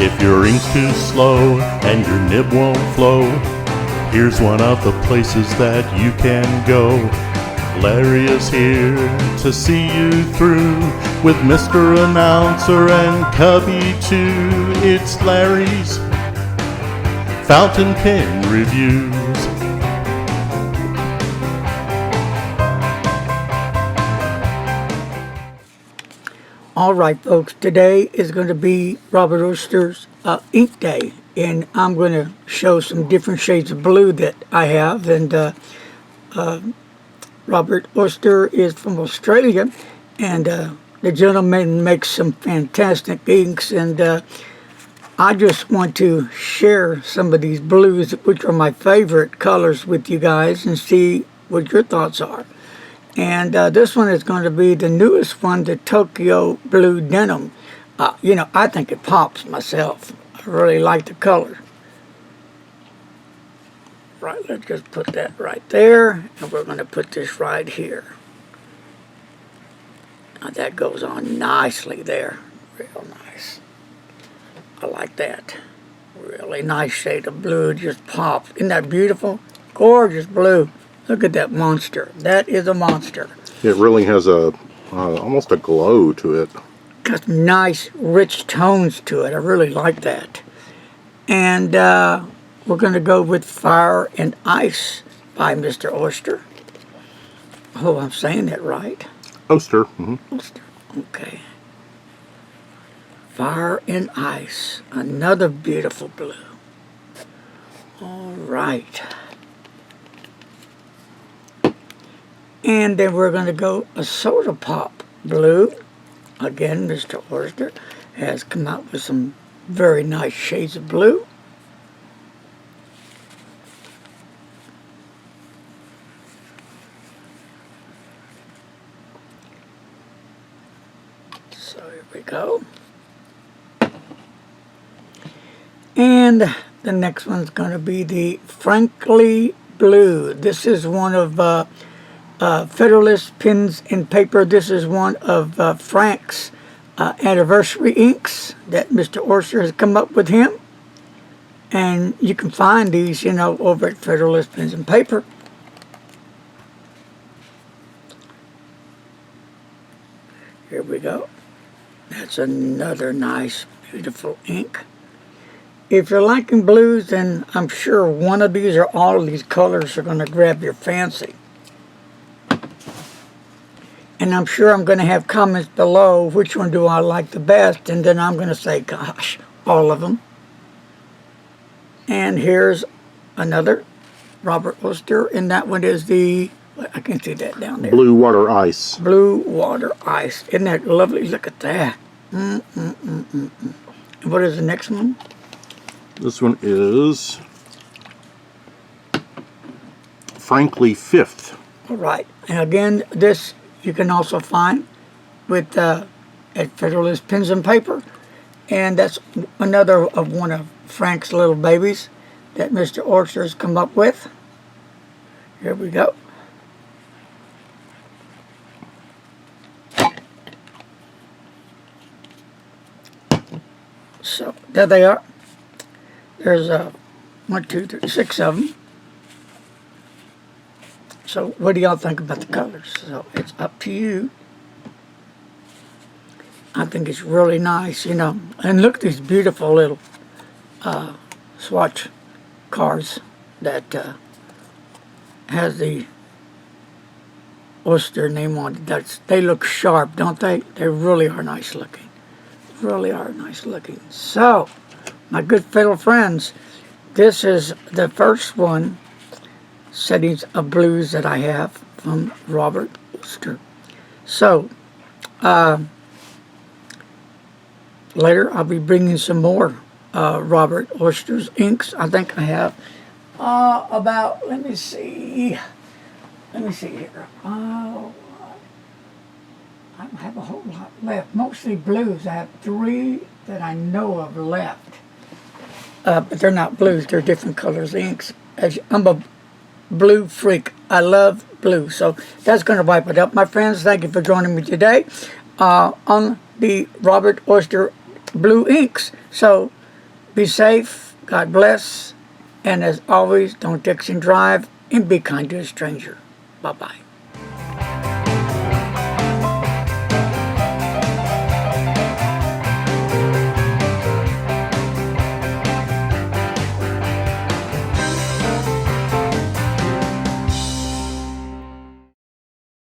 If your ink's too slow and your nib won't flow, here's one of the places that you can go. Larry is here to see you through with Mr. Announcer and Cubby too. It's Larry's Fountain Pen Reviews. All right, folks, today is going to be Robert Oster's ink day, and I'm going to show some different shades of blue that I have. And Robert Oster is from Australia, and the gentleman makes some fantastic inks, and I just want to share some of these blues, which are my favorite colors, with you guys and see what your thoughts are. And this one is going to be the newest one, the Tokyo Blue Denim. You know, I think it pops myself. I really like the color. Right, let's just put that right there. And we're going to put this right here. Now that goes on nicely there. Real nice. I like that. Really nice shade of blue. It just pops. Isn't that beautiful? Gorgeous blue. Look at that monster. That is a monster. It really has a almost a glow to it. Got nice, rich tones to it. I really like that. And we're going to go with Fire and Ice by Mr. Oster. Oh, I'm saying that right. Oster. Mm-hmm. Oster. Okay. Fire and Ice. Another beautiful blue. All right. And then we're going to go a Soda Pop blue. Again, Mr. Oster has come out with some very nice shades of blue. So here we go. And the next one's going to be the Frankly Blue. This is one of Federalist Pens and Paper. This is one of Frank's anniversary inks that Mr. Oster has come up with him. And you can find these, you know, over at Federalist Pens and Paper. Here we go. That's another nice, beautiful ink. If you're liking blues, then I'm sure one of these or all of these colors are going to grab your fancy. And I'm sure I'm going to have comments below, which one do I like the best, and then I'm going to say, gosh, all of them. And here's another Robert Oster, and that one is the, I can see that down there. Blue Water Ice. Blue Water Ice. Isn't that lovely? Look at that. And what is the next one? This one is Frankly Fifth. All right. And again, this you can also find with at Federalist Pens and Paper. And that's another of one of Frank's little babies that Mr. Oster has come up with. Here we go. So there they are. There's 1, 2, 3, 6 of them. So what do y'all think about the colors? So it's up to you. I think it's really nice, you know. And look at these beautiful little swatch cards that has the Oster name on it. They look sharp, don't they? They really are nice looking. Really are nice looking. So, my good fellow friends, this is the first one, Settings of Blues, that I have from Robert Oster. So, later I'll be bringing some more Robert Oster's inks. I think I have about, let me see here. I don't have a whole lot left. Mostly blues. I have 3 that I know of left. But they're not blues. They're different colors inks. I'm a blue freak. I love blue. So that's going to wipe it up, my friends. Thank you for joining me today on the Robert Oster Blue Inks. So Be safe, God bless, and as always, don't text and drive, and be kind to a stranger. Bye-bye.